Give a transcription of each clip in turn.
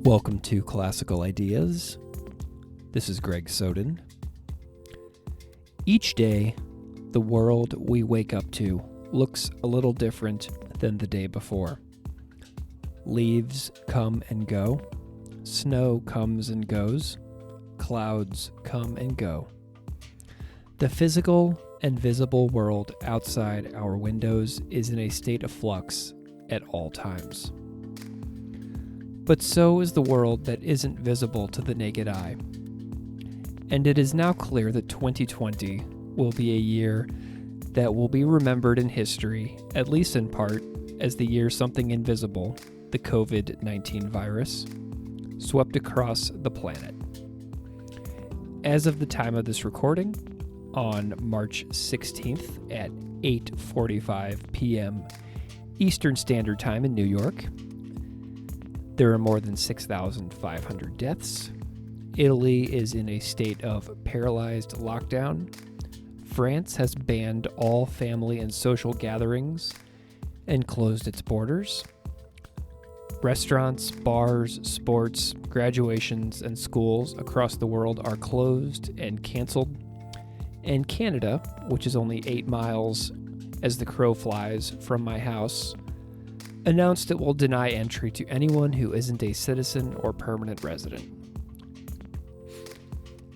Welcome to Classical Ideas. This is Greg Soden. Each day, the world we wake up to looks a little different than the day before. Leaves come and go. Snow comes and goes. Clouds come and go. The physical and visible world outside our windows is in a state of flux at all times. But so is the world that isn't visible to the naked eye. And it is now clear that 2020 will be a year that will be remembered in history, at least in part, as the year something invisible, the COVID-19 virus, swept across the planet. As of the time of this recording, on March 16th at 8:45 p.m. Eastern Standard Time in New York, there are more than 6,500 deaths. Italy is in a state of paralyzed lockdown. France has banned all family and social gatherings and closed its borders. Restaurants, bars, sports, graduations, and schools across the world are closed and canceled. And Canada, which is only 8 miles as the crow flies from my house, announced it will deny entry to anyone who isn't a citizen or permanent resident.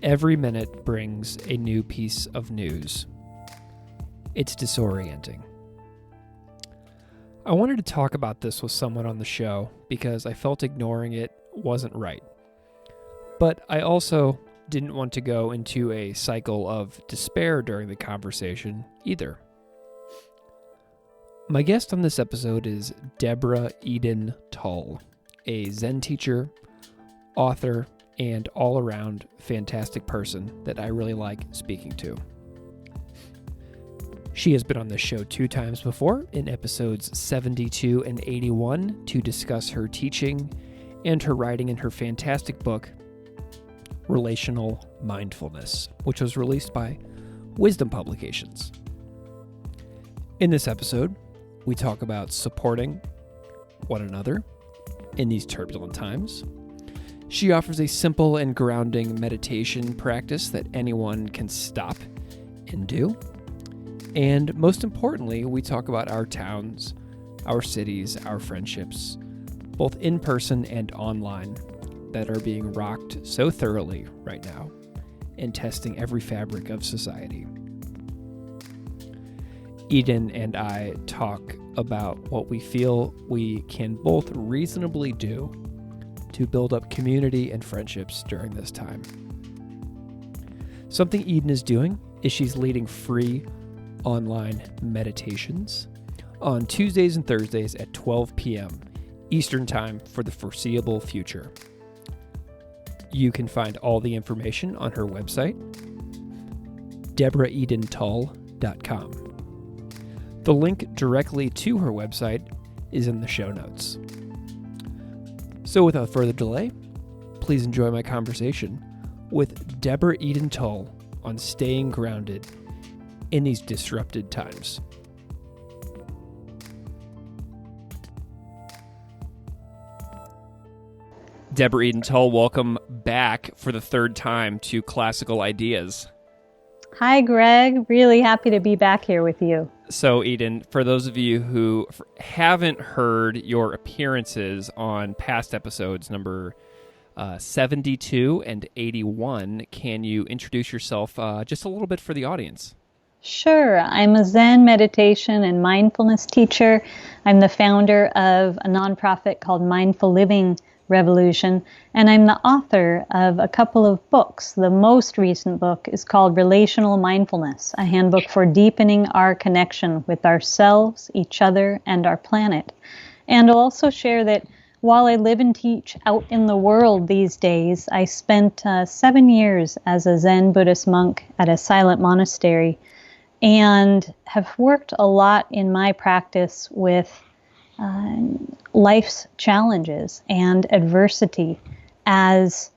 Every minute brings a new piece of news. It's disorienting. I wanted to talk about this with someone on the show because I felt ignoring it wasn't right. But I also didn't want to go into a cycle of despair during the conversation either. My guest on this episode is DEBORAH Eden Tull, a Zen teacher, author, and all-around fantastic person that I really like speaking to. She has been on this show 2 times before, in episodes 72 and 81, to discuss her teaching and her writing in her fantastic book, Relational Mindfulness, which was released by Wisdom Publications. In this episode, we talk about supporting one another in these turbulent times. She offers a simple and grounding meditation practice that anyone can stop and do. And most importantly, we talk about our towns, our cities, our friendships, both in person and online, that are being rocked so thoroughly right now and testing every fabric of society. Eden and I talk about what we feel we can both reasonably do to build up community and friendships during this time. Something Eden is doing is she's leading free online meditations on Tuesdays and Thursdays at 12 p.m. Eastern Time for the foreseeable future. You can find all the information on her website, DEBORAHEdenTull.com. The link directly to her website is in the show notes. So without further delay, please enjoy my conversation with DEBORAH Eden Tull on staying grounded in these disrupted times. DEBORAH Eden Tull, welcome back for the 3rd time to Classical Ideas. Hi, Greg. Really happy to be back here with you. So, Eden, for those of you who haven't heard your appearances on past episodes, number 72 and 81, can you introduce yourself just a little bit for the audience? Sure. I'm a Zen meditation and mindfulness teacher. I'm the founder of a nonprofit called Mindful Living Revolution, and I'm the author of a couple of books. The most recent book is called Relational Mindfulness, a handbook for deepening our connection with ourselves, each other, and our planet. And I'll also share that while I live and teach out in the world these days, I spent 7 years as a Zen Buddhist monk at a silent monastery and have worked a lot in my practice with life's challenges and adversity as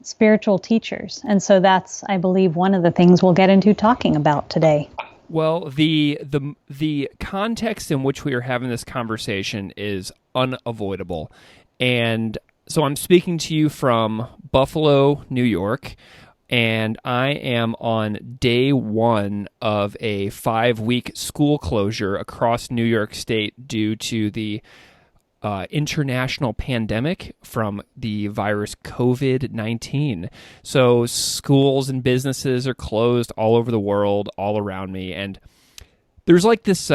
spiritual teachers. And so that's, I believe, one of the things we'll get into talking about today. Well, the context in which we are having this conversation is unavoidable. And So I'm speaking to you from Buffalo, New York, and I am on day one of a 5-week school closure across New York State due to the international pandemic from the virus COVID-19. So schools and businesses are closed all over the world, all around me, and there's like this.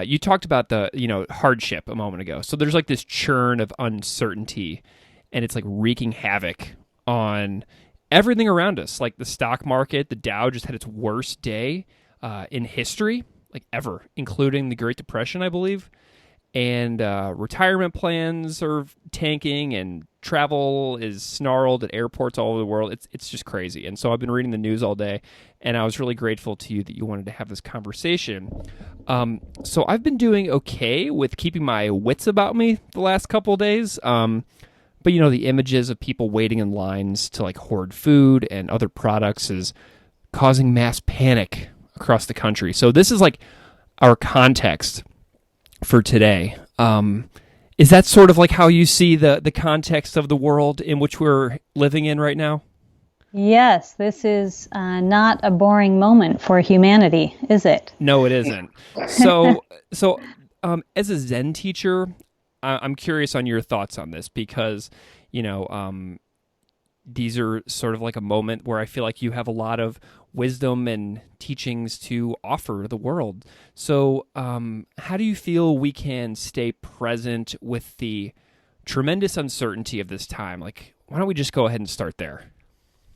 You talked about the hardship a moment ago. So there's like this churn of uncertainty, and it's like wreaking havoc on everything around us. Like the stock market, the Dow just had its worst day in history, like ever, including the Great Depression, I believe. And retirement plans are tanking, and travel is snarled at airports all over the world. It's just crazy. And so I've been reading the news all day, and I was really grateful to you that you wanted to have this conversation. So I've been doing okay with keeping my wits about me the last couple of days. But the images of people waiting in lines to like hoard food and other products is causing mass panic across the country. So this is like our context for today. Is that sort of like how you see the context of the world in which we're living in right now? Yes, this is not a boring moment for humanity, is it? No, it isn't. So, as a Zen teacher, I'm curious on your thoughts on this because, these are sort of like a moment where I feel like you have a lot of wisdom and teachings to offer the world. So how do you feel we can stay present with the tremendous uncertainty of this time? Like, why don't we just go ahead and start there?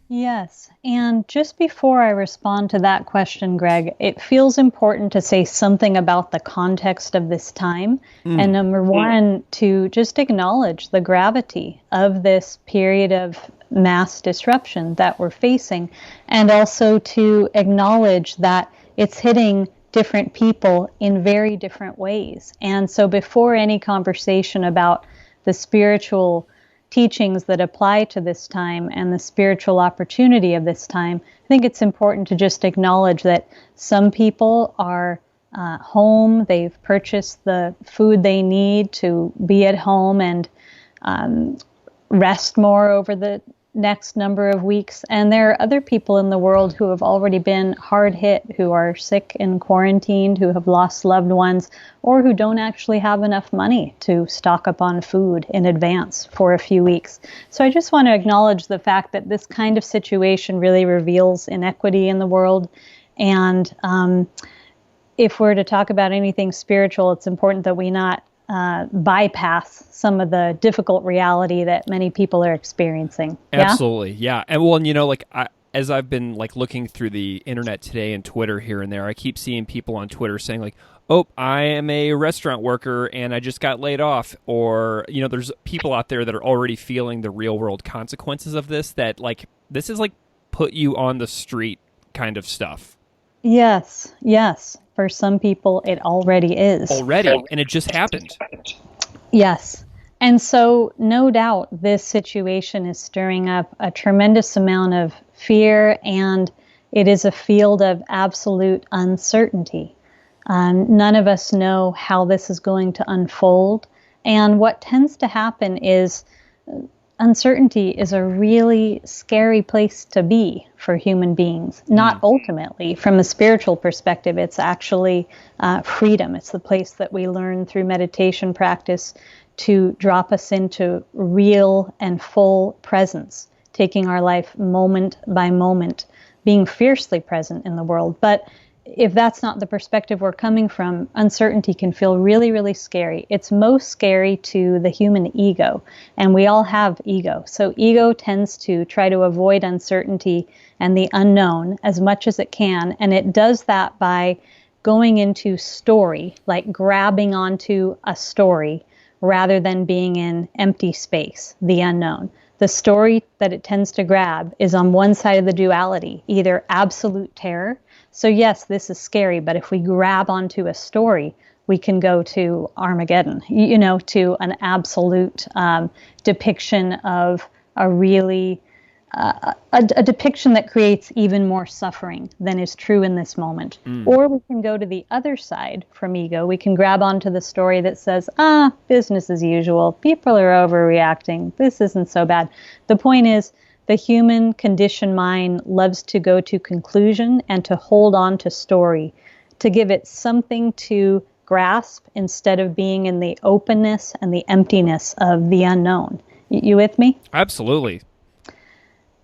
Yes. And just before I respond to that question, Greg, it feels important to say something about the context of this time. And number one, to just acknowledge the gravity of this period of mass disruption that we're facing, and also to acknowledge that it's hitting different people in very different ways. And so before any conversation about the spiritual teachings that apply to this time and the spiritual opportunity of this time, I think it's important to just acknowledge that some people are home, they've purchased the food they need to be at home and rest more over the next number of weeks. And there are other people in the world who have already been hard hit, who are sick and quarantined, who have lost loved ones, or who don't actually have enough money to stock up on food in advance for a few weeks. So I just want to acknowledge the fact that this kind of situation really reveals inequity in the world. And if we're to talk about anything spiritual, it's important that we not bypass some of the difficult reality that many people are experiencing. Absolutely, yeah. And well, as I've been like looking through the internet today and Twitter here and there, I keep seeing people on Twitter saying like, "Oh, I am a restaurant worker and I just got laid off," or there's people out there that are already feeling the real world consequences of this. That like this is like put you on the street kind of stuff. Yes. For some people, it already is. And it just happened. Yes. And so, no doubt, this situation is stirring up a tremendous amount of fear, and it is a field of absolute uncertainty. None of us know how this is going to unfold. And what tends to happen is uncertainty is a really scary place to be for human beings. Not ultimately, from a spiritual perspective, it's actually freedom. It's the place that we learn through meditation practice to drop us into real and full presence, taking our life moment by moment, being fiercely present in the world. But if that's not the perspective we're coming from, uncertainty can feel really, really scary. It's most scary to the human ego, and we all have ego. So ego tends to try to avoid uncertainty and the unknown as much as it can, and it does that by going into story, like grabbing onto a story rather than being in empty space, the unknown. The story that it tends to grab is on one side of the duality, either absolute terror. So yes, this is scary, but if we grab onto a story, we can go to Armageddon, to an absolute depiction of a really a depiction that creates even more suffering than is true in this moment. Or we can go to the other side from ego. We can grab onto the story that says, business as usual. People are overreacting. This isn't so bad. The point is, the human conditioned mind loves to go to conclusion and to hold on to story, to give it something to grasp instead of being in the openness and the emptiness of the unknown. You with me? Absolutely.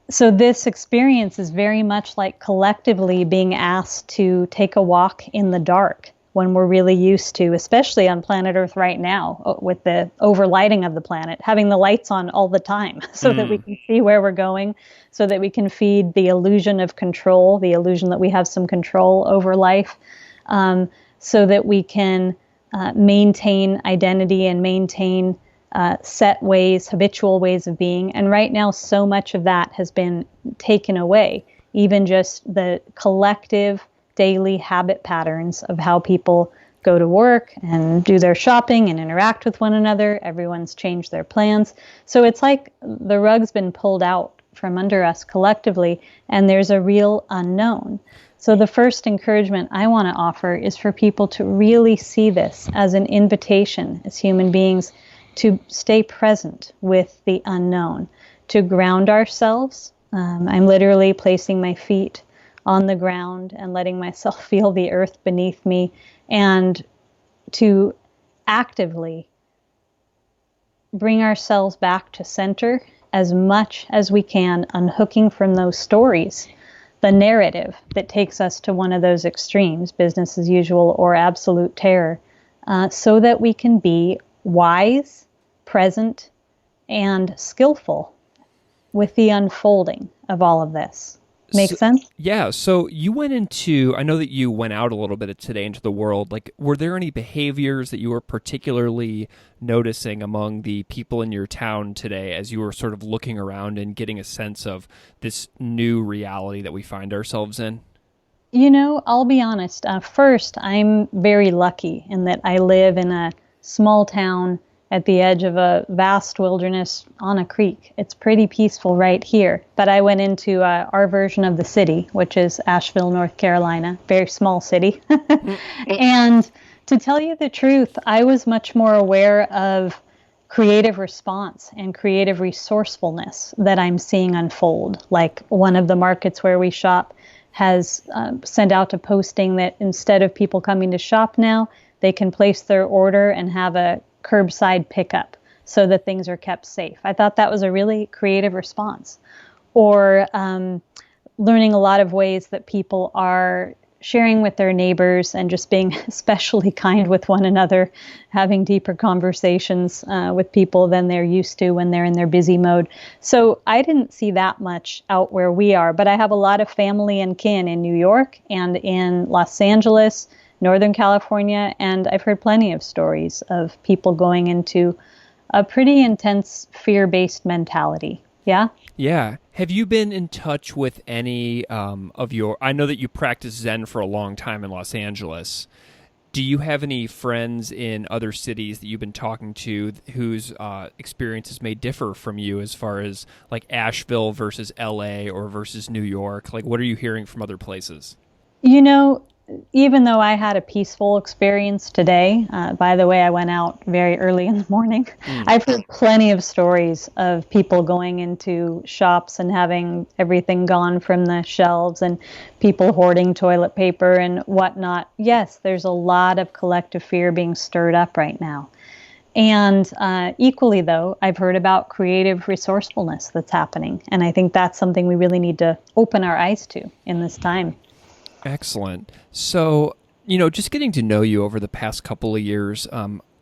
So this experience is very much like collectively being asked to take a walk in the dark when we're really used to, especially on planet Earth right now, with the overlighting of the planet, having the lights on all the time so that we can see where we're going, so that we can feed the illusion of control, the illusion that we have some control over life, so that we can maintain identity and maintain set ways, habitual ways of being. And right now, so much of that has been taken away. Even just the collective daily habit patterns of how people go to work and do their shopping and interact with one another. Everyone's changed their plans. So it's like the rug's been pulled out from under us collectively, and there's a real unknown. So the first encouragement I want to offer is for people to really see this as an invitation as human beings to stay present with the unknown, to ground ourselves. I'm literally placing my feet on the ground and letting myself feel the earth beneath me, and to actively bring ourselves back to center as much as we can, unhooking from those stories, the narrative that takes us to one of those extremes, business as usual or absolute terror, so that we can be wise, present, and skillful with the unfolding of all of this. Make sense? Yeah. So you went into, I know that you went out a little bit today into the world. Like, were there any behaviors that you were particularly noticing among the people in your town today as you were sort of looking around and getting a sense of this new reality that we find ourselves in? You know, I'll be honest. First, I'm very lucky in that I live in a small town at the edge of a vast wilderness on a creek. It's pretty peaceful right here. But I went into our version of the city, which is Asheville, North Carolina, very small city. And to tell you the truth, I was much more aware of creative response and creative resourcefulness that I'm seeing unfold. Like one of the markets where we shop has sent out a posting that instead of people coming to shop now, they can place their order and have a curbside pickup so that things are kept safe. I thought that was a really creative response. Or learning a lot of ways that people are sharing with their neighbors and just being especially kind with one another, having deeper conversations with people than they're used to when they're in their busy mode. So I didn't see that much out where we are, but I have a lot of family and kin in New York and in Los Angeles, Northern California, and I've heard plenty of stories of people going into a pretty intense fear-based mentality. Yeah? Yeah. Have you been in touch with any of your, I know that you practiced Zen for a long time in Los Angeles. Do you have any friends in other cities that you've been talking to whose experiences may differ from you as far as like Asheville versus LA or versus New York? Like, what are you hearing from other places? You know, even though I had a peaceful experience today, by the way, I went out very early in the morning. I've heard plenty of stories of people going into shops and having everything gone from the shelves and people hoarding toilet paper and whatnot. Yes, there's a lot of collective fear being stirred up right now. And equally, though, I've heard about creative resourcefulness that's happening. And I think that's something we really need to open our eyes to in this time. Excellent. So, just getting to know you over the past couple of years,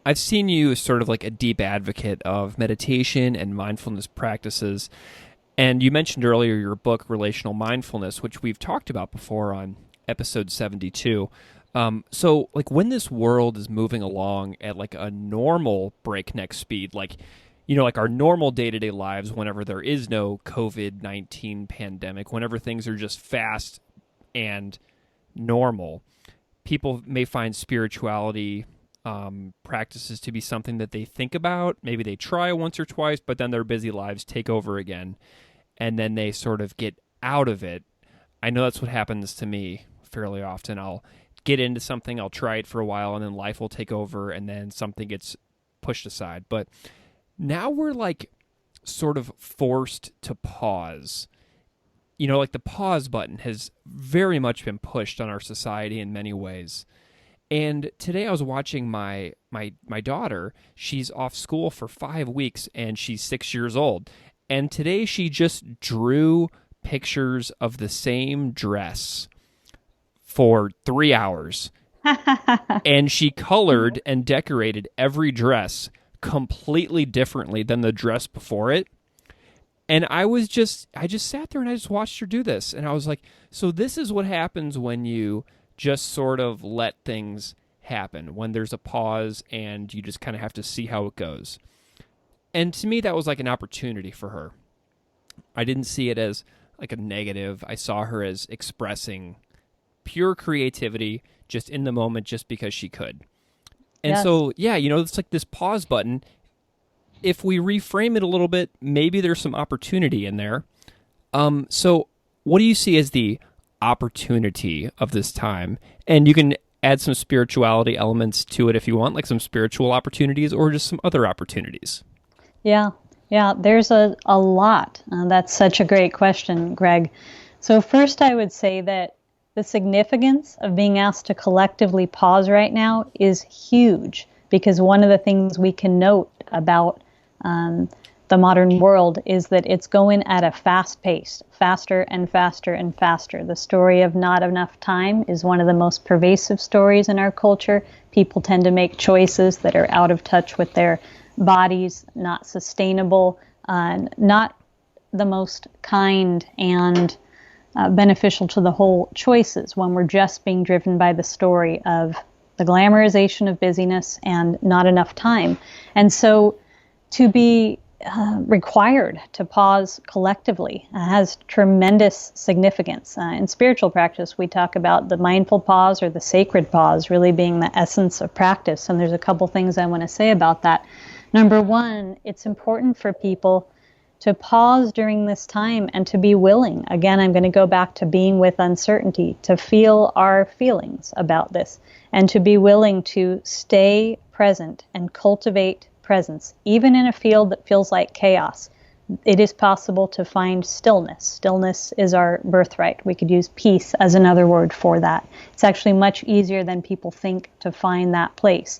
I've seen you as sort of like a deep advocate of meditation and mindfulness practices. And you mentioned earlier your book, Relational Mindfulness, which we've talked about before on episode 72. So, like, when this world is moving along at like a normal breakneck speed, like our normal day-to-day lives, whenever there is no COVID-19 pandemic, whenever things are just fast and normal, people may find spirituality practices to be something that they think about. Maybe they try once or twice, but then their busy lives take over again. and then they sort of get out of it. I know that's what happens to me fairly often. I'll get into something, I'll try it for a while, and then life will take over, and then something gets pushed aside. But now we're like sort of forced to pause. Like the pause button has very much been pushed on our society in many ways. And today I was watching my daughter. She's off school for 5 weeks, and she's 6 years old. And today she just drew pictures of the same dress for 3 hours. And she colored and decorated every dress completely differently than the dress before it. And I just sat there and I just watched her do this. And I was like, so this is what happens when you just sort of let things happen, when there's a pause and you just kind of have to see how it goes. And to me, that was like an opportunity for her. I didn't see it as like a negative. I saw her as expressing pure creativity just in the moment, just because she could. And Yes. so, yeah, it's like this pause button. If we reframe it a little bit, maybe there's some opportunity in there. So what do you see as the opportunity of this time? And you can add some spirituality elements to it if you want, like some spiritual opportunities or just some other opportunities. Yeah, there's a lot. That's such a great question, Greg. So first I would say that the significance of being asked to collectively pause right now is huge, because one of the things we can note about the modern world is that it's going at a fast pace, faster and faster and faster. The story of not enough time is one of the most pervasive stories in our culture. People tend to make choices that are out of touch with their bodies, not sustainable, not the most kind and beneficial to the whole choices when we're just being driven by the story of the glamorization of busyness and not enough time. And so to be required to pause collectively has tremendous significance. In spiritual practice, we talk about the mindful pause or the sacred pause really being the essence of practice. And there's a couple things I want to say about that. Number one, it's important for people to pause during this time and to be willing. Again, I'm going to go back to being with uncertainty, to feel our feelings about this, and to be willing to stay present and cultivate presence, even in a field that feels like chaos. It is possible to find stillness. Stillness is our birthright. We could use peace as another word for that. It's actually much easier than people think to find that place.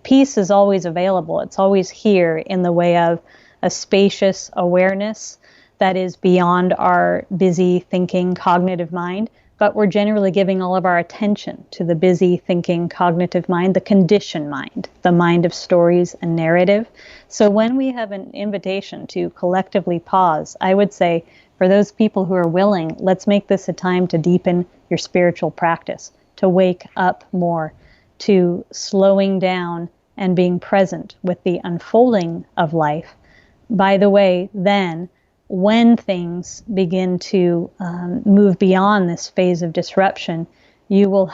Peace is always available. It's always here in the way of a spacious awareness that is beyond our busy thinking cognitive mind, but we're generally giving all of our attention to the busy thinking cognitive mind, the conditioned mind, the mind of stories and narrative. So when we have an invitation to collectively pause, I would say for those people who are willing, let's make this a time to deepen your spiritual practice, to wake up more, to slowing down and being present with the unfolding of life. By the way, then, when things begin to move beyond this phase of disruption, you will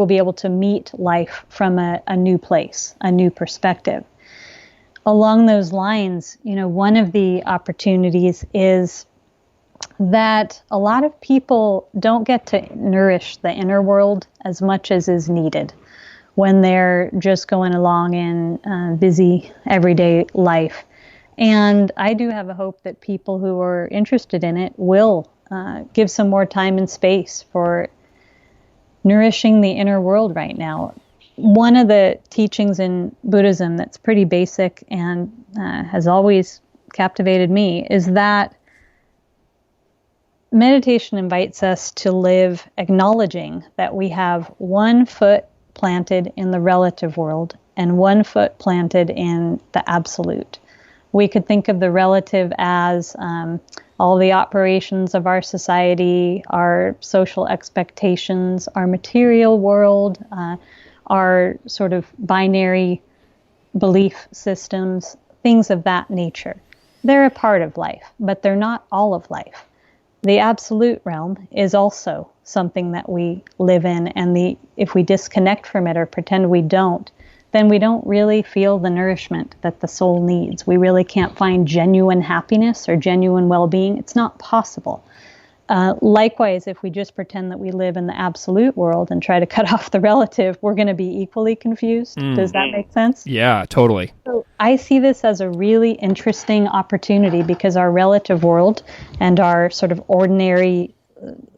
be able to meet life from a new place, a new perspective. Along those lines, one of the opportunities is that a lot of people don't get to nourish the inner world as much as is needed when they're just going along in busy everyday life. And I do have a hope that people who are interested in it will give some more time and space for nourishing the inner world right now. One of the teachings in Buddhism that's pretty basic and has always captivated me is that meditation invites us to live acknowledging that we have one foot planted in the relative world and one foot planted in the absolute. We could think of the relative as all the operations of our society, our social expectations, our material world, our sort of binary belief systems, things of that nature. They're a part of life, but they're not all of life. The absolute realm is also something that we live in, and if we disconnect from it or pretend we don't, then we don't really feel the nourishment that the soul needs. We really can't find genuine happiness or genuine well-being. It's not possible. Likewise, if we just pretend that we live in the absolute world and try to cut off the relative, we're going to be equally confused. Does that make sense? Yeah, totally. So I see this as a really interesting opportunity because our relative world and our sort of ordinary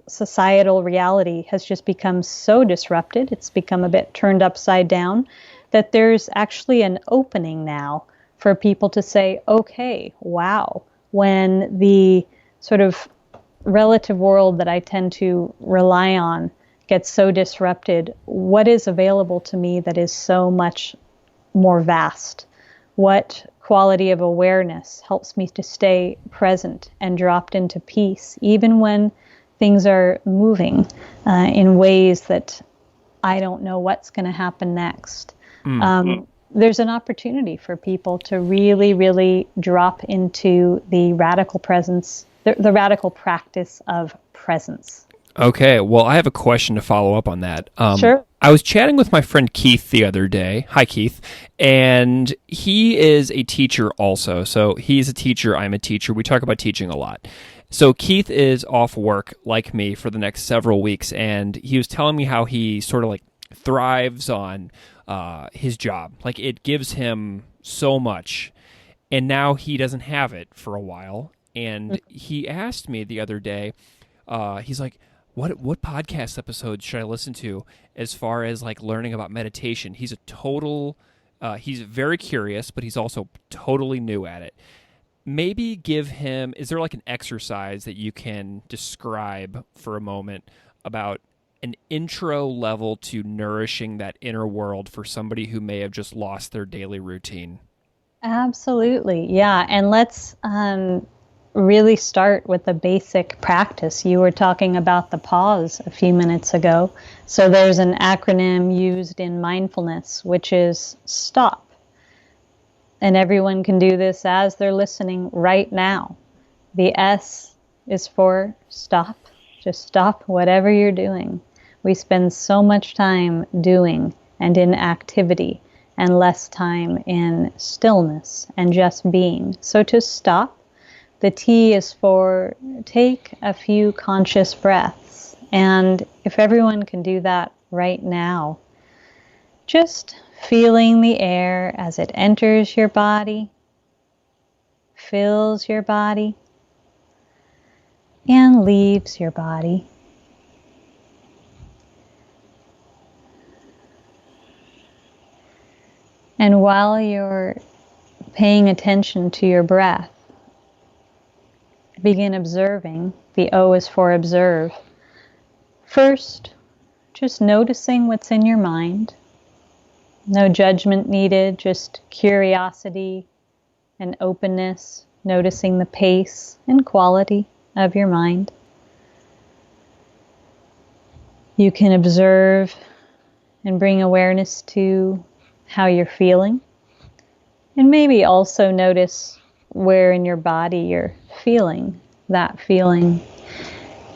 societal reality has just become so disrupted. It's become a bit turned upside down that there's actually an opening now for people to say, okay, wow, when the sort of relative world that I tend to rely on gets so disrupted, what is available to me that is so much more vast? What quality of awareness helps me to stay present and dropped into peace, even when things are moving in ways that I don't know what's going to happen next? There's an opportunity for people to really, really drop into the radical presence, the radical practice of presence. Okay, well, I have a question to follow up on that. Sure. I was chatting with my friend Keith the other day. Hi, Keith. And he is a teacher also. So he's a teacher, I'm a teacher. We talk about teaching a lot. So Keith is off work, like me, for the next several weeks, and he was telling me how he sort of like thrives on his job. Like, it gives him so much, and now he doesn't have it for a while. And he asked me the other day, he's like, what podcast episodes should I listen to as far as like learning about meditation? He's a total, he's very curious, but he's also totally new at it. Maybe give him, is there like an exercise that you can describe for a moment about an intro level to nourishing that inner world for somebody who may have just lost their daily routine? Absolutely. Yeah. And let's really start with the basic practice. You were talking about the pause a few minutes ago. So there's an acronym used in mindfulness, which is STOP. And everyone can do this as they're listening right now. The S is for stop. Just stop whatever you're doing. We spend so much time doing and in activity and less time in stillness and just being. So to stop. The T is for take a few conscious breaths. And if everyone can do that right now, just feeling the air as it enters your body, fills your body, and leaves your body. And while you're paying attention to your breath, begin observing. The O is for observe. First, just noticing what's in your mind. No judgment needed, just curiosity and openness, noticing the pace and quality of your mind. You can observe and bring awareness to how you're feeling, and maybe also notice where in your body you're feeling that feeling.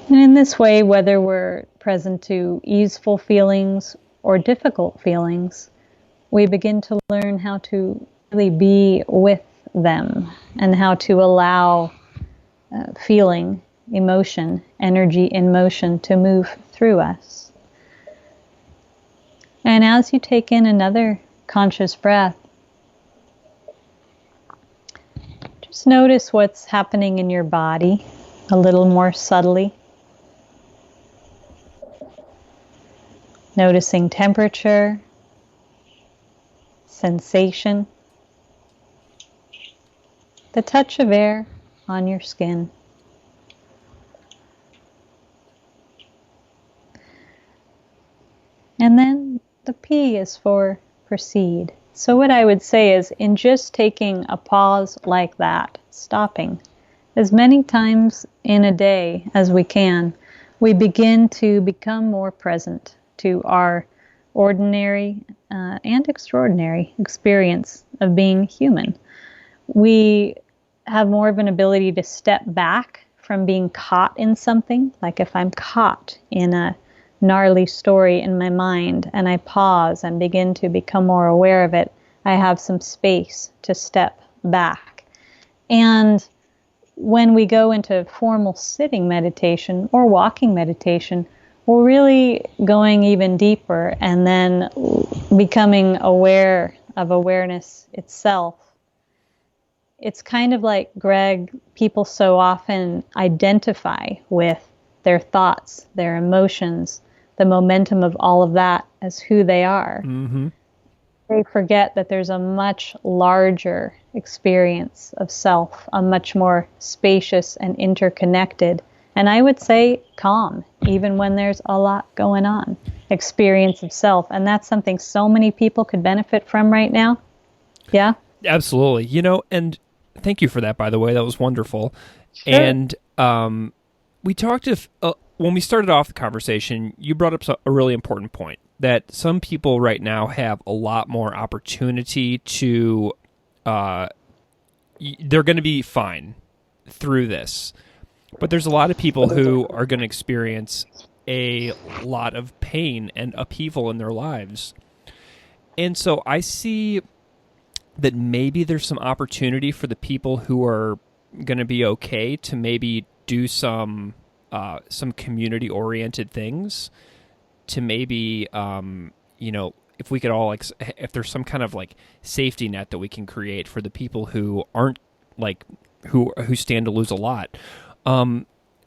And in this way, whether we're present to easeful feelings or difficult feelings, we begin to learn how to really be with them and how to allow feeling, emotion, energy in motion to move through us. And as you take in another conscious breath, just notice what's happening in your body a little more subtly. Noticing temperature, sensation, the touch of air on your skin. And then the P is for proceed. So what I would say is, in just taking a pause like that, stopping, as many times in a day as we can, we begin to become more present to our ordinary and extraordinary experience of being human. We have more of an ability to step back from being caught in something. Like if I'm caught in a gnarly story in my mind and I pause and begin to become more aware of it, I have some space to step back. And when we go into formal sitting meditation or walking meditation, we're really going even deeper and then becoming aware of awareness itself. It's kind of like, Greg, people so often identify with their thoughts, their emotions, the momentum of all of that as who they are. Mm-hmm. They forget that there's a much larger experience of self, a much more spacious and interconnected, and I would say calm, even when there's a lot going on, experience of self. And that's something so many people could benefit from right now. Yeah? Absolutely. And thank you for that, by the way. That was wonderful. Sure. And we talked when we started off the conversation, you brought up a really important point, that some people right now have a lot more opportunity to, they're going to be fine through this. But there's a lot of people who are going to experience a lot of pain and upheaval in their lives. And so I see that maybe there's some opportunity for the people who are going to be okay to maybe do some community-oriented things, to maybe, if we could all, if there's some kind of safety net that we can create for the people who aren't who stand to lose a lot.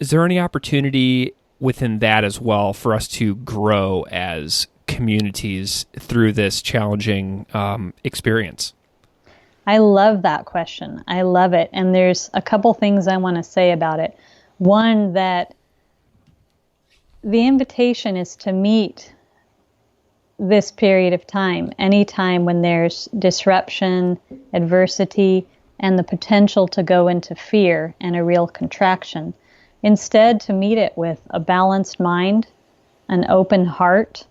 Is there any opportunity within that as well for us to grow as communities through this challenging experience? I love that question. I love it. And there's a couple things I want to say about it. One, that the invitation is to meet this period of time, any time when there's disruption, adversity, and the potential to go into fear and a real contraction. Instead, to meet it with a balanced mind, an open heart,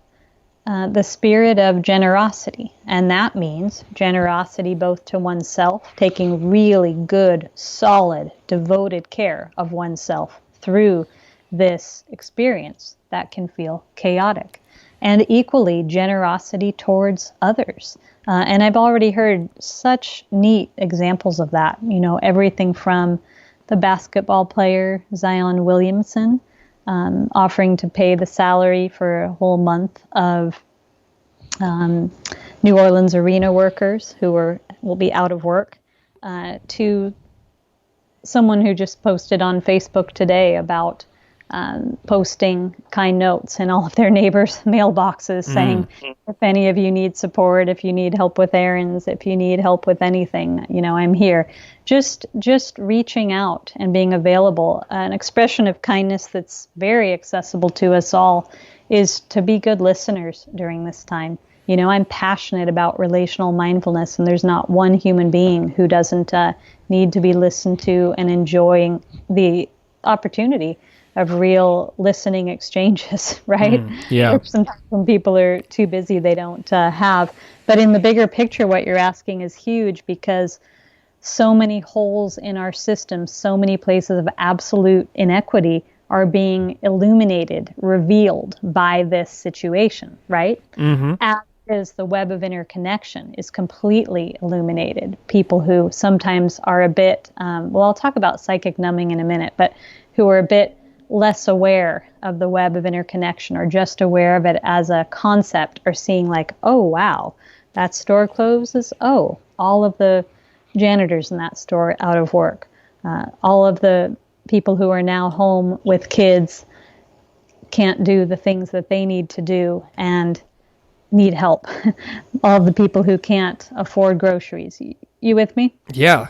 the spirit of generosity. And that means generosity both to oneself, taking really good, solid, devoted care of oneself through this experience that can feel chaotic. And equally, generosity towards others. And I've already heard such neat examples of that. Everything from the basketball player, Zion Williamson, offering to pay the salary for a whole month of New Orleans arena workers who will be out of work, to someone who just posted on Facebook today about posting kind notes in all of their neighbors' mailboxes saying, if any of you need support, if you need help with errands, if you need help with anything, I'm here. Just reaching out and being available. An expression of kindness that's very accessible to us all is to be good listeners during this time. I'm passionate about relational mindfulness, and there's not one human being who doesn't need to be listened to and enjoying the opportunity of real listening exchanges, right? Yeah. Which sometimes when people are too busy, they don't have. But in the bigger picture, what you're asking is huge, because so many holes in our system, so many places of absolute inequity are being illuminated, revealed by this situation, right? Mm-hmm. As the web of interconnection is completely illuminated. People who sometimes are a bit, I'll talk about psychic numbing in a minute, but who are a bit less aware of the web of interconnection, or just aware of it as a concept, or seeing oh, wow, that store closes. Oh, all of the janitors in that store out of work. All of the people who are now home with kids can't do the things that they need to do and need help. All of the people who can't afford groceries. You with me? Yeah,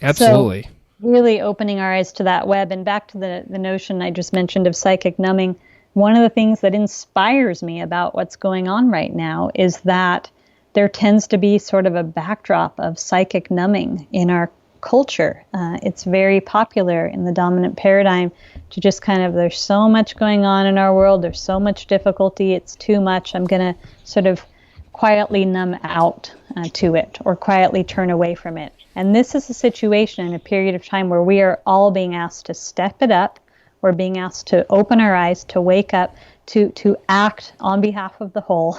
absolutely. So, really opening our eyes to that web. And back to the notion I just mentioned of psychic numbing, one of the things that inspires me about what's going on right now is that there tends to be sort of a backdrop of psychic numbing in our culture. It's very popular in the dominant paradigm to just there's so much going on in our world, there's so much difficulty, it's too much, I'm going to sort of quietly numb out to it, or quietly turn away from it. And this is a situation in a period of time where we are all being asked to step it up. We're being asked to open our eyes, to wake up, to act on behalf of the whole,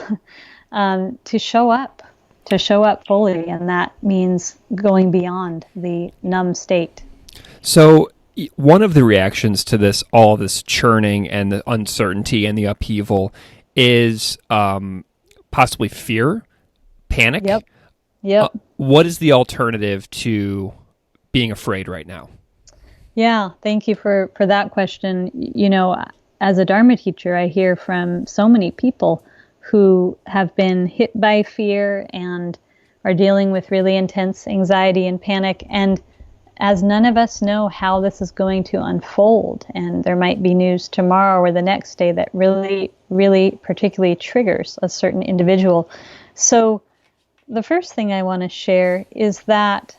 to show up fully, and that means going beyond the numb state. So one of the reactions to this, all this churning and the uncertainty and the upheaval, is possibly fear, panic. Yep. What is the alternative to being afraid right now? Yeah, thank you for that question. You know, as a Dharma teacher, I hear from so many people who have been hit by fear and are dealing with really intense anxiety and panic. And as none of us know how this is going to unfold, and there might be news tomorrow or the next day that really, really particularly triggers a certain individual. So the first thing I want to share is that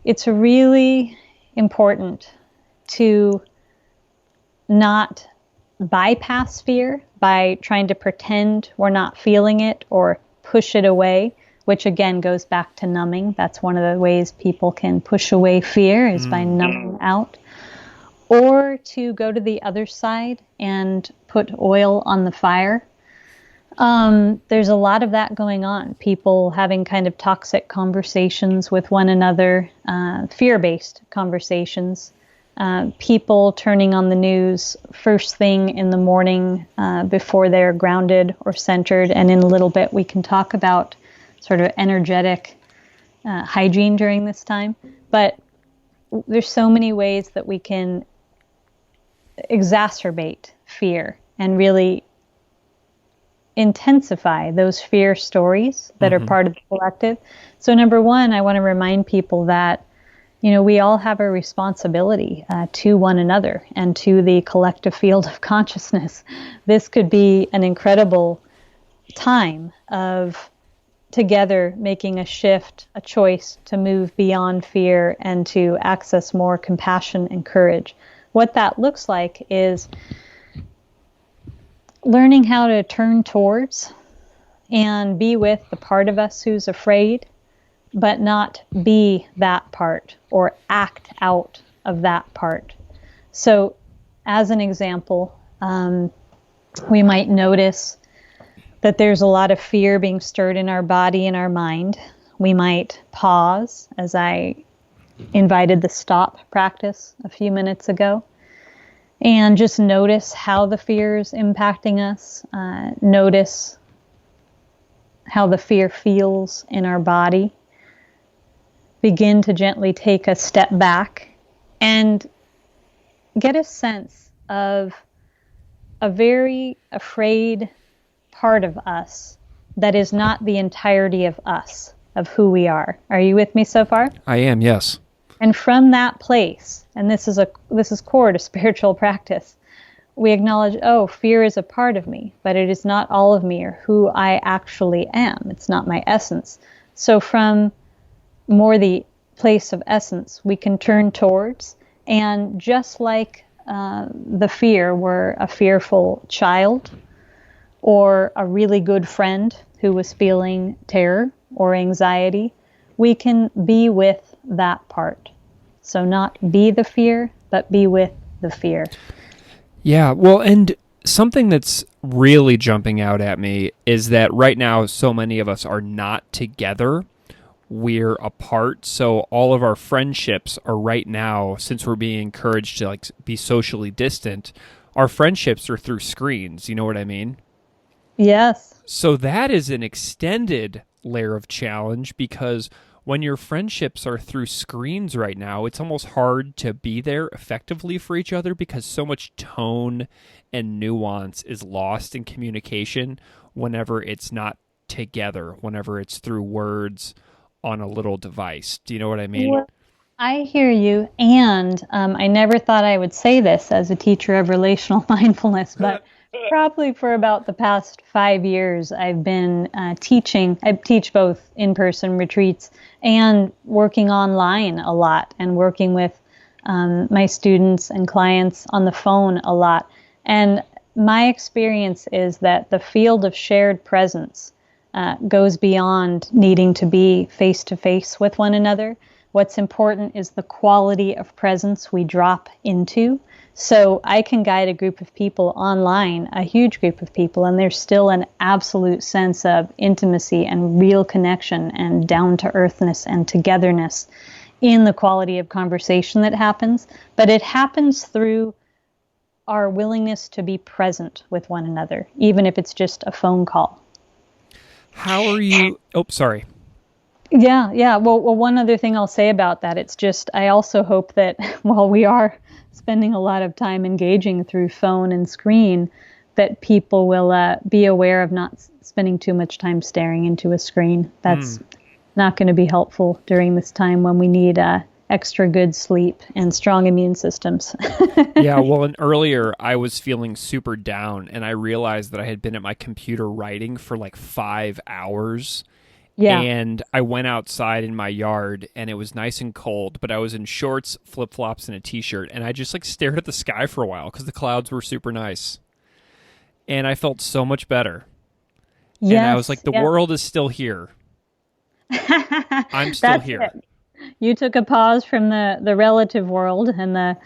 it's really important to not bypass fear by trying to pretend we're not feeling it or push it away, which again goes back to numbing. That's one of the ways people can push away fear, is by numbing out. Or to go to the other side and put oil on the fire. There's a lot of that going on. People having kind of toxic conversations with one another, fear-based conversations. People turning on the news first thing in the morning before they're grounded or centered. And in a little bit, we can talk about sort of energetic hygiene during this time. But there's so many ways that we can exacerbate fear and really intensify those fear stories that are part of the collective. So number one, I want to remind people that, you know, we all have a responsibility to one another and to the collective field of consciousness. This could be an incredible time of together making a shift, a choice to move beyond fear and to access more compassion and courage. What that looks like is learning how to turn towards and be with the part of us who's afraid, but not be that part or act out of that part. So as an example, we might notice that there's a lot of fear being stirred in our body and our mind. We might pause, as I invited the stop practice a few minutes ago, and just notice how the fear is impacting us. Notice how the fear feels in our body. Begin to gently take a step back and get a sense of a very afraid part of us that is not the entirety of us, of who we are. Are you with me so far? I am, yes. And from that place, and this is core to spiritual practice, we acknowledge, oh, fear is a part of me, but it is not all of me or who I actually am. It's not my essence. So from more the place of essence, we can turn towards, and just like the fear were a fearful child or a really good friend who was feeling terror or anxiety, we can be with that part. So not be the fear, but be with the fear. Yeah, well, and something that's really jumping out at me is that right now so many of us are not together. We're apart. So all of our friendships are right now, since we're being encouraged to be socially distant, our friendships are through screens. You know what I mean? Yes. So that is an extended layer of challenge, because when your friendships are through screens right now, it's almost hard to be there effectively for each other, because so much tone and nuance is lost in communication whenever it's not together, whenever it's through words on a little device. Do you know what I mean? Well, I hear you. And I never thought I would say this as a teacher of relational mindfulness, but probably for about the past 5 years, I've been teaching. I teach both in-person retreats and working online a lot, and working with my students and clients on the phone a lot. And my experience is that the field of shared presence goes beyond needing to be face-to-face with one another. What's important is the quality of presence we drop into, So I can guide a group of people online, a huge group of people, and there's still an absolute sense of intimacy and real connection and down-to-earthness and togetherness in the quality of conversation that happens. But it happens through our willingness to be present with one another, even if it's just a phone call. How are you? Oh, sorry. Yeah. Well, one other thing I'll say about that, it's just, I also hope that while we are spending a lot of time engaging through phone and screen, that people will be aware of not spending too much time staring into a screen. That's not going to be helpful during this time when we need extra good sleep and strong immune systems. Yeah, well, and earlier I was feeling super down, and I realized that I had been at my computer writing for like 5 hours. Yeah. And I went outside in my yard, and it was nice and cold, but I was in shorts, flip-flops, and a t-shirt, and I just like stared at the sky for a while because the clouds were super nice. And I felt so much better. Yes, and I was like, the world is still here. I'm still here. It. You took a pause from the relative world and the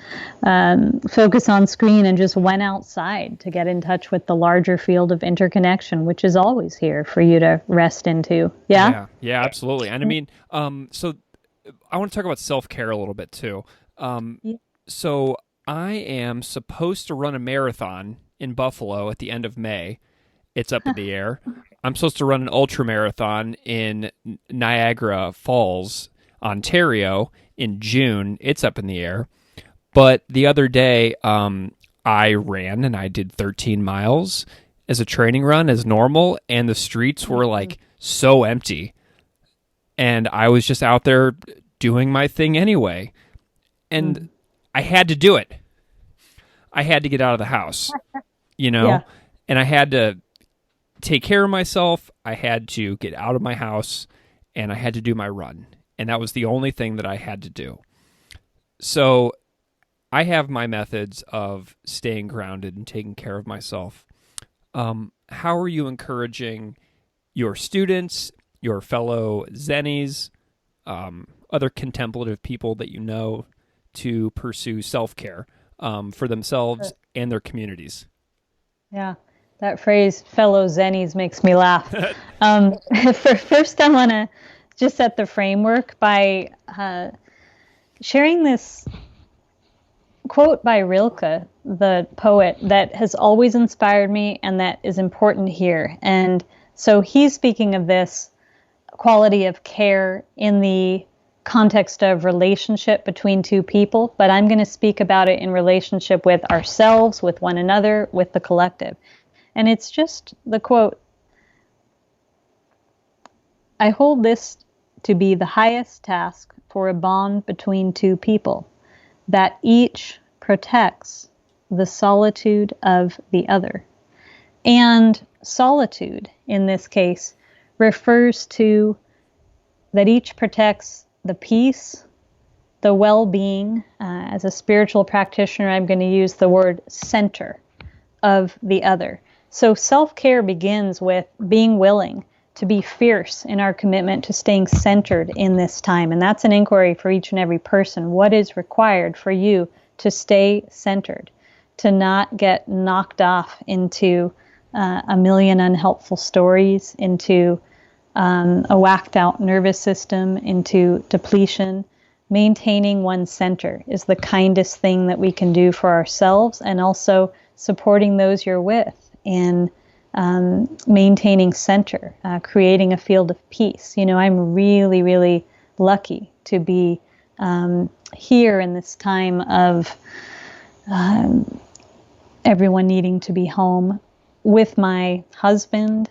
focus on screen and just went outside to get in touch with the larger field of interconnection, which is always here for you to rest into. Yeah? Yeah, absolutely. And I mean, so I want to talk about self-care a little bit too. So I am supposed to run a marathon in Buffalo at the end of May. It's up in the air. I'm supposed to run an ultra marathon in Niagara Falls, Ontario in June. It's up in the air. But the other day, I ran and I did 13 miles as a training run as normal, and the streets were like so empty. And I was just out there doing my thing anyway. And I had to do it. I had to get out of the house, and I had to take care of myself. I had to get out of my house, and I had to do my run. And that was the only thing that I had to do. So I have my methods of staying grounded and taking care of myself. How are you encouraging your students, your fellow Zennies, other contemplative people that you know to pursue self-care for themselves and their communities? Yeah. That phrase, fellow Zennies, makes me laugh. First, I want to just set the framework by sharing this quote by Rilke, the poet, that has always inspired me and that is important here. And so he's speaking of this quality of care in the context of relationship between two people, but I'm going to speak about it in relationship with ourselves, with one another, with the collective. And it's just the quote, I hold this to be the highest task for a bond between two people, that each protects the solitude of the other. And solitude, in this case, refers to that each protects the peace, the well-being. As a spiritual practitioner, I'm going to use the word center of the other. So self-care begins with being willing to be fierce in our commitment to staying centered in this time. And that's an inquiry for each and every person. What is required for you to stay centered, to not get knocked off into a million unhelpful stories, into a whacked out nervous system, into depletion? Maintaining one's center is the kindest thing that we can do for ourselves, and also supporting those you're with in maintaining center, creating a field of peace. I'm really, really lucky to be here in this time of everyone needing to be home with my husband,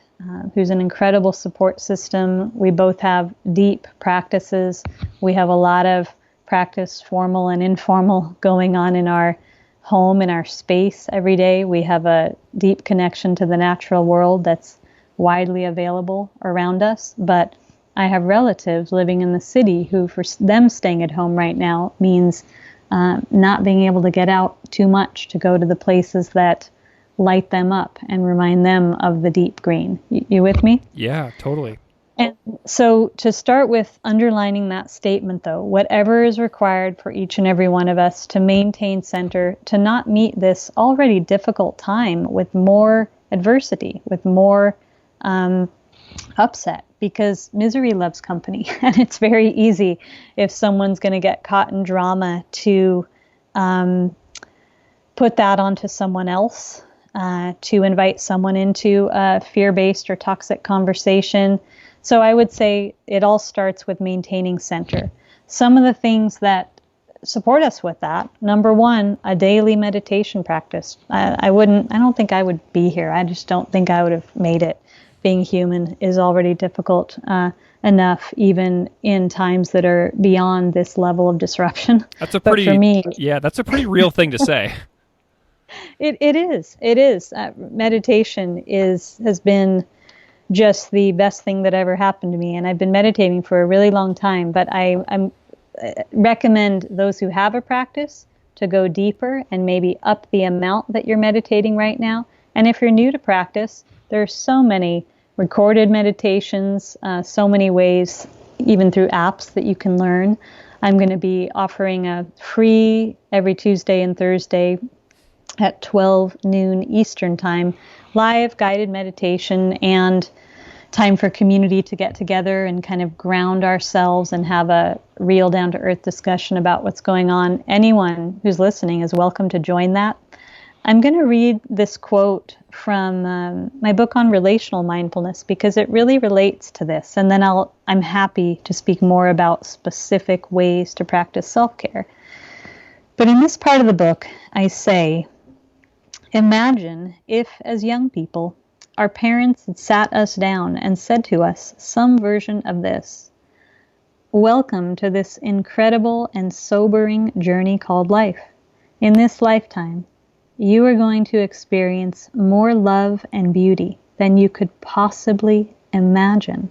who's an incredible support system. We both have deep practices. We have a lot of practice, formal and informal, going on in our home, in our space every day. We have a deep connection to the natural world that's widely available around us. But I have relatives living in the city who, for them, staying at home right now means not being able to get out too much to go to the places that light them up and remind them of the deep green. You with me? Yeah, totally. And so to start with underlining that statement, though, whatever is required for each and every one of us to maintain center, to not meet this already difficult time with more adversity, with more upset, because misery loves company. And it's very easy, if someone's going to get caught in drama, to put that onto someone else, to invite someone into a fear-based or toxic conversation. So I would say it all starts with maintaining center. Some of the things that support us with that, number one, a daily meditation practice. I don't think I would be here. I just don't think I would have made it. Being human is already difficult enough, even in times that are beyond this level of disruption. That's a pretty, for me, that's a pretty real thing to say. It is. Meditation has been just the best thing that ever happened to me. And I've been meditating for a really long time, but I recommend those who have a practice to go deeper and maybe up the amount that you're meditating right now. And if you're new to practice, there are so many recorded meditations, so many ways, even through apps, that you can learn. I'm going to be offering a free every Tuesday and Thursday at 12 noon Eastern time, live guided meditation and time for community to get together and kind of ground ourselves and have a real down-to-earth discussion about what's going on. Anyone who's listening is welcome to join that. I'm going to read this quote from my book on relational mindfulness, because it really relates to this. And then I'm happy to speak more about specific ways to practice self-care. But in this part of the book, I say, imagine if, as young people, our parents had sat us down and said to us some version of this: welcome to this incredible and sobering journey called life. In this lifetime, you are going to experience more love and beauty than you could possibly imagine.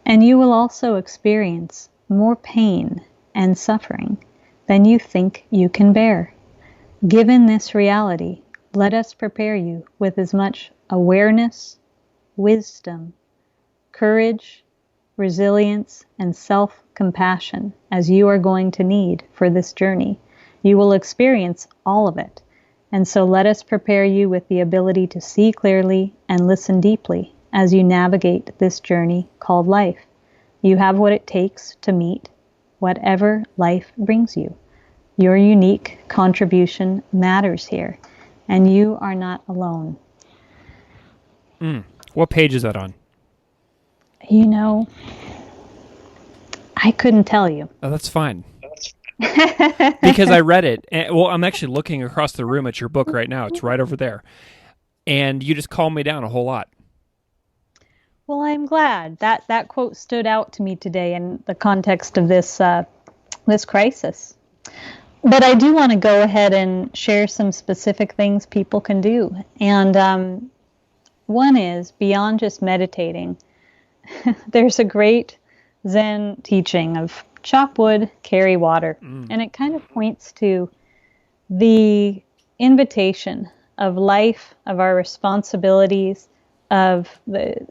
And you will also experience more pain and suffering than you think you can bear. Given this reality, let us prepare you with as much awareness, wisdom, courage, resilience, and self-compassion as you are going to need for this journey. You will experience all of it. And so let us prepare you with the ability to see clearly and listen deeply as you navigate this journey called life. You have what it takes to meet whatever life brings you. Your unique contribution matters here, and you are not alone. What page is that on? You know, I couldn't tell you. Oh, that's fine. Because I read it. Well, I'm actually looking across the room at your book right now. It's right over there. And you just calmed me down a whole lot. Well, I'm glad. That quote stood out to me today in the context of this crisis. But I do want to go ahead and share some specific things people can do. And one is, beyond just meditating, there's a great Zen teaching of chop wood, carry water. And it kind of points to the invitation of life, of our responsibilities, of the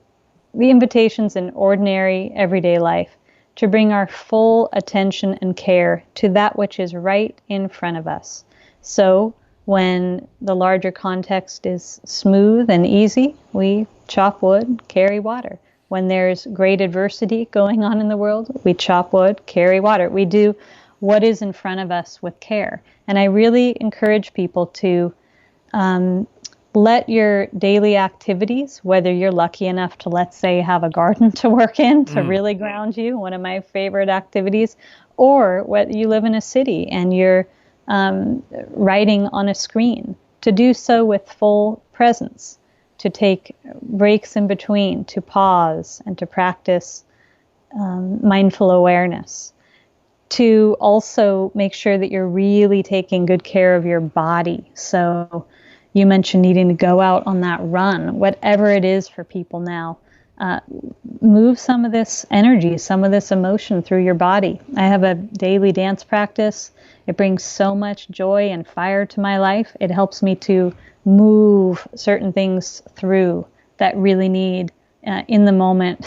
invitations in ordinary, everyday life, to bring our full attention and care to that which is right in front of us. So when the larger context is smooth and easy, we chop wood, carry water. When there's great adversity going on in the world, we chop wood, carry water. We do what is in front of us with care. And I really encourage people to let your daily activities, whether you're lucky enough to, let's say, have a garden to work in to really ground you, one of my favorite activities, or whether you live in a city and you're writing on a screen, to do so with full presence, to take breaks in between, to pause and to practice mindful awareness, to also make sure that you're really taking good care of your body. So you mentioned needing to go out on that run, whatever it is for people now. Move some of this energy, some of this emotion through your body. I have a daily dance practice. It brings so much joy and fire to my life. It helps me to move certain things through that really need in the moment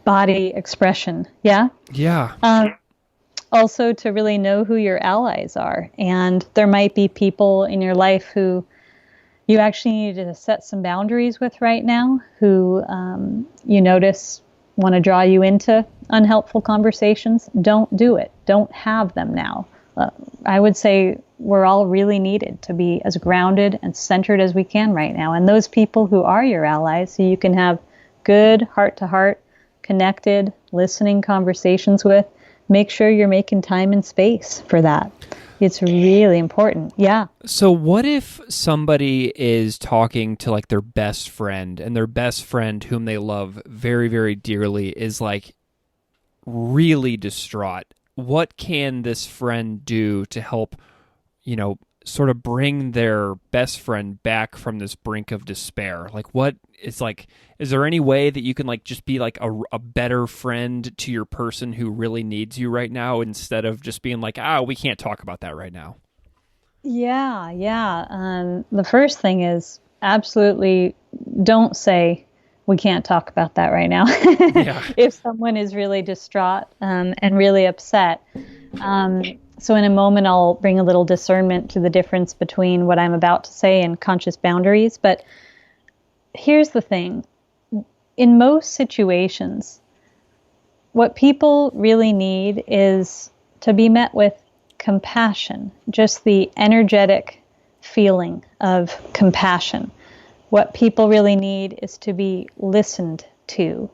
body expression. Yeah. Yeah. Also to really know who your allies are. And there might be people in your life who you actually need to set some boundaries with right now, who you notice want to draw you into unhelpful conversations. Don't do it. Don't have them now. I would say we're all really needed to be as grounded and centered as we can right now. And those people who are your allies, so you can have good heart-to-heart, connected, listening conversations with, make sure you're making time and space for that. It's really important. Yeah. So what if somebody is talking to like their best friend, and their best friend, whom they love very, very dearly, is like really distraught? What can this friend do to help, sort of bring their best friend back from this brink of despair? Like, what is like, is there any way that you can like just be like a better friend to your person who really needs you right now, instead of just being like, we can't talk about that right now? Yeah. The first thing is absolutely don't say we can't talk about that right now. Yeah. If someone is really distraught and really upset. So in a moment, I'll bring a little discernment to the difference between what I'm about to say and conscious boundaries. But here's the thing. In most situations, what people really need is to be met with compassion, just the energetic feeling of compassion. What people really need is to be listened to.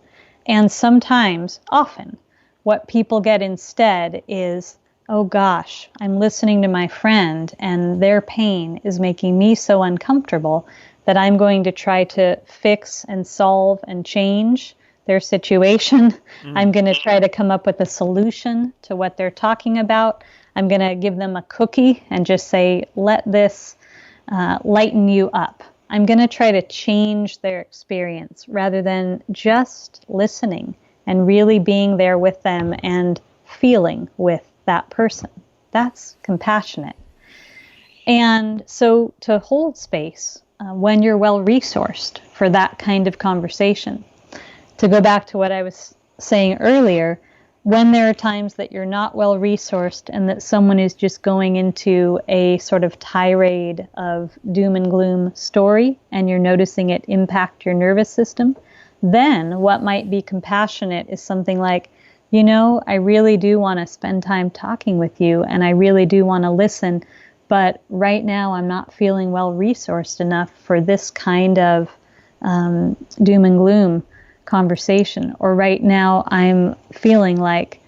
And sometimes, often, what people get instead is, oh gosh, I'm listening to my friend and their pain is making me so uncomfortable that I'm going to try to fix and solve and change their situation. I'm going to try to come up with a solution to what they're talking about. I'm going to give them a cookie and just say, let this lighten you up. I'm going to try to change their experience rather than just listening and really being there with them and feeling with that person. That's compassionate. And so to hold space when you're well resourced for that kind of conversation, to go back to what I was saying earlier, when there are times that you're not well resourced and that someone is just going into a sort of tirade of doom and gloom story and you're noticing it impact your nervous system, then what might be compassionate is something like, I really do want to spend time talking with you and I really do want to listen, but right now I'm not feeling well resourced enough for this kind of doom and gloom conversation. Or right now I'm feeling like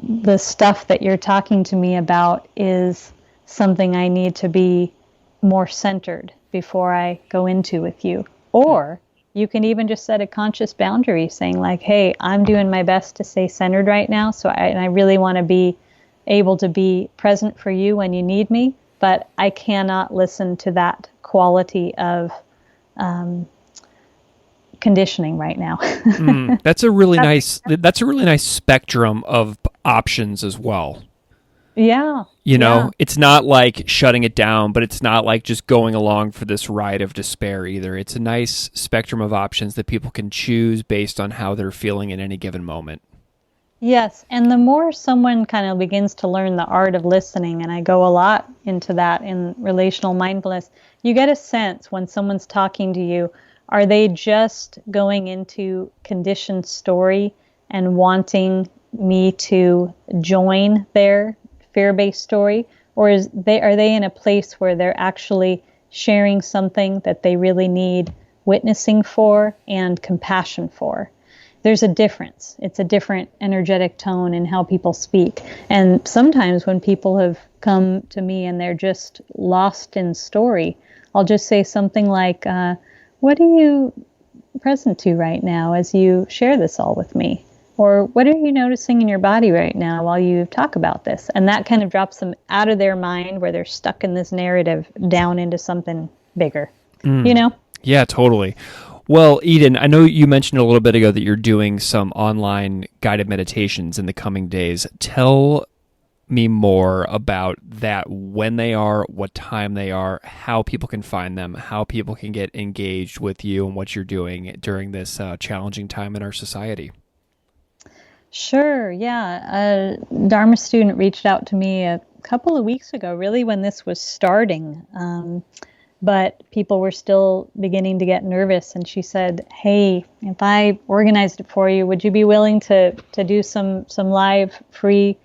the stuff that you're talking to me about is something I need to be more centered before I go into with you. Or you can even just set a conscious boundary saying like, hey, I'm doing my best to stay centered right now. So I really want to be able to be present for you when you need me, but I cannot listen to that quality of conditioning right now. That's a really nice spectrum of options as well. Yeah. It's not like shutting it down, but it's not like just going along for this ride of despair either. It's a nice spectrum of options that people can choose based on how they're feeling in any given moment. Yes. And the more someone kind of begins to learn the art of listening, and I go a lot into that in relational mindfulness, you get a sense when someone's talking to you, are they just going into conditioned story and wanting me to join their fear-based story, or are they in a place where they're actually sharing something that they really need witnessing for and compassion for? There's a difference. It's a different energetic tone in how people speak. And sometimes when people have come to me and they're just lost in story, I'll just say something like, what are you present to right now as you share this all with me? Or what are you noticing in your body right now while you talk about this? And that kind of drops them out of their mind where they're stuck in this narrative down into something bigger, Yeah, totally. Well, Eden, I know you mentioned a little bit ago that you're doing some online guided meditations in the coming days. Tell me more about that, when they are, what time they are, how people can find them, how people can get engaged with you and what you're doing during this challenging time in our society. Sure, yeah. A Dharma student reached out to me a couple of weeks ago, really when this was starting, but people were still beginning to get nervous. And she said, "Hey, if I organized it for you, would you be willing to do some live free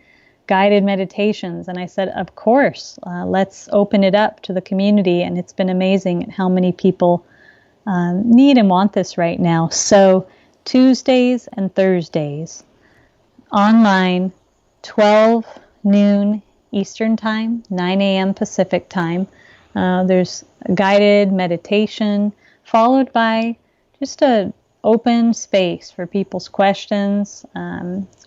guided meditations?" And I said, "Of course, let's open it up to the community." And it's been amazing at how many people need and want this right now. So Tuesdays and Thursdays, online, 12 noon Eastern Time, 9 a.m. Pacific Time. There's a guided meditation followed by just a open space for people's questions,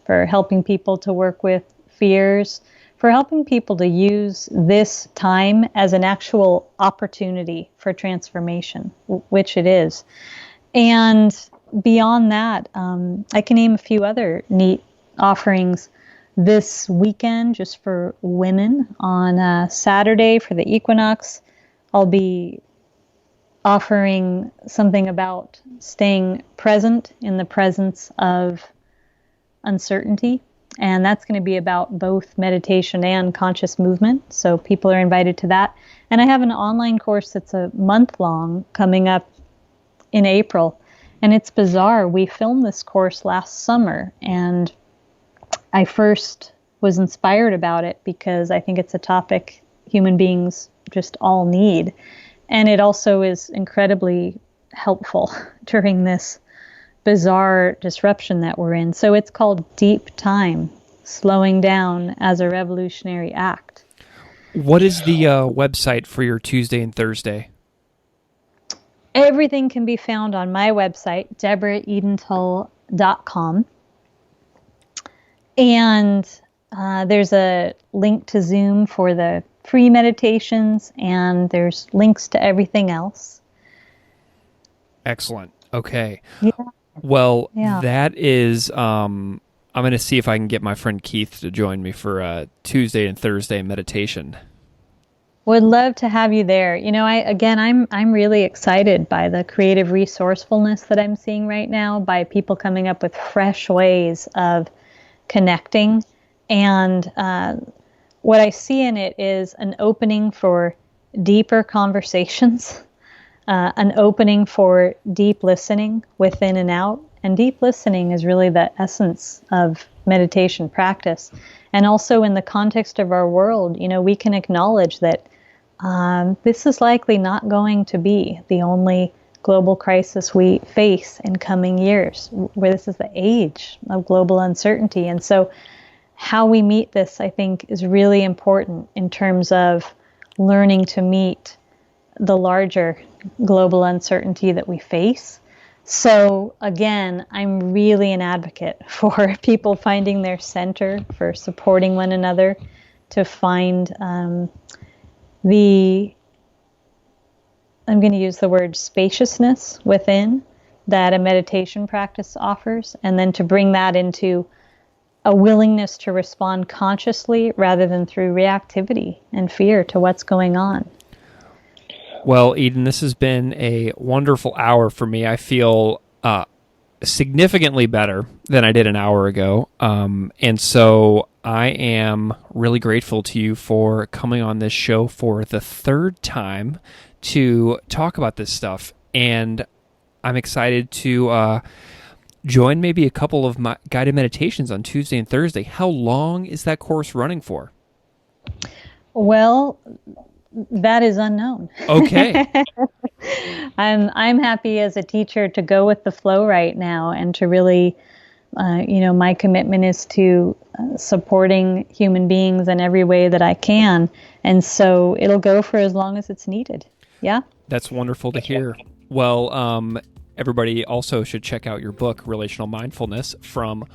for helping people to work with fears, for helping people to use this time as an actual opportunity for transformation, which it is. And beyond that, I can name a few other neat offerings this weekend just for women. On Saturday for the equinox, I'll be offering something about staying present in the presence of uncertainty. And that's going to be about both meditation and conscious movement. So people are invited to that. And I have an online course that's a month long coming up in April. And it's bizarre. We filmed this course last summer, and I first was inspired about it because I think it's a topic human beings just all need. And it also is incredibly helpful during this bizarre disruption that we're in. So it's called Deep Time, Slowing Down as a Revolutionary Act. What is the website for your Tuesday and Thursday? Everything can be found on my website, DEBORAHEDENTULL.com. And there's a link to Zoom for the free meditations, and there's links to everything else. Excellent. Okay. Yeah. Well, that is, I'm going to see if I can get my friend Keith to join me for a Tuesday and Thursday meditation. Would love to have you there. You know, I'm really excited by the creative resourcefulness that I'm seeing right now, by people coming up with fresh ways of connecting. And what I see in it is an opening for deeper conversations, an opening for deep listening within and out. And deep listening is really the essence of meditation practice. And also in the context of our world, you know, we can acknowledge that this is likely not going to be the only global crisis we face in coming years, where this is the age of global uncertainty. And so how we meet this, I think, is really important in terms of learning to meet the larger global uncertainty that we face. So again, I'm really an advocate for people finding their center, for supporting one another, to find I'm going to use the word spaciousness within that a meditation practice offers, and then to bring that into a willingness to respond consciously rather than through reactivity and fear to what's going on. Well, Eden, this has been a wonderful hour for me. I feel significantly better than I did an hour ago. And so I am really grateful to you for coming on this show for the third time to talk about this stuff. And I'm excited to join maybe a couple of my guided meditations on Tuesday and Thursday. How long is that course running for? Well, that is unknown. Okay. I'm happy as a teacher to go with the flow right now, and to really, my commitment is to supporting human beings in every way that I can. And so it'll go for as long as it's needed. Yeah. That's wonderful to hear. Well, everybody also should check out your book, Relational Mindfulness, from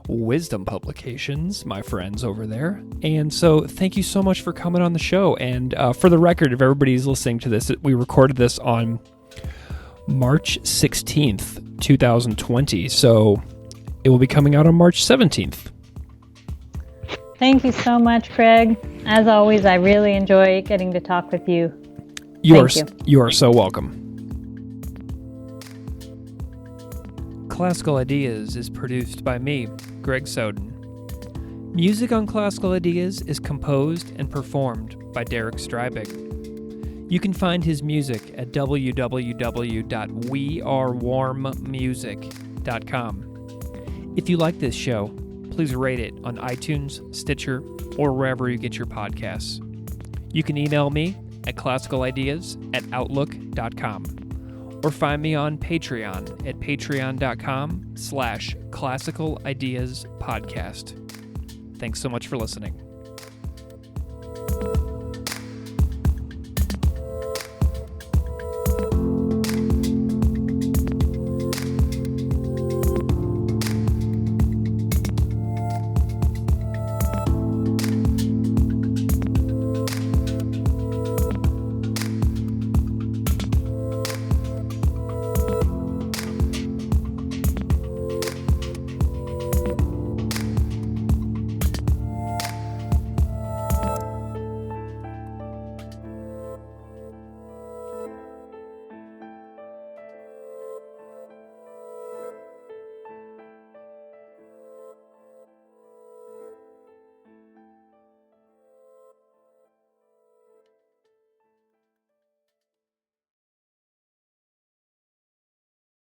Wisdom Publications, my friends over there. And so thank you so much for coming on the show. And for the record, if everybody's listening to this, we recorded this on March 16th, 2020. So it will be coming out on March 17th. Thank you so much, Craig. As always, I really enjoy getting to talk with you. You are so welcome. Classical Ideas is produced by me, Greg Soden. Music on Classical Ideas is composed and performed by Derek Strybeck. You can find his music at www.wearewarmmusic.com. If you like this show, please rate it on iTunes, Stitcher, or wherever you get your podcasts. You can email me at classicalideas@outlook.com or find me on Patreon at patreon.com/classicalideaspodcast. Thanks so much for listening.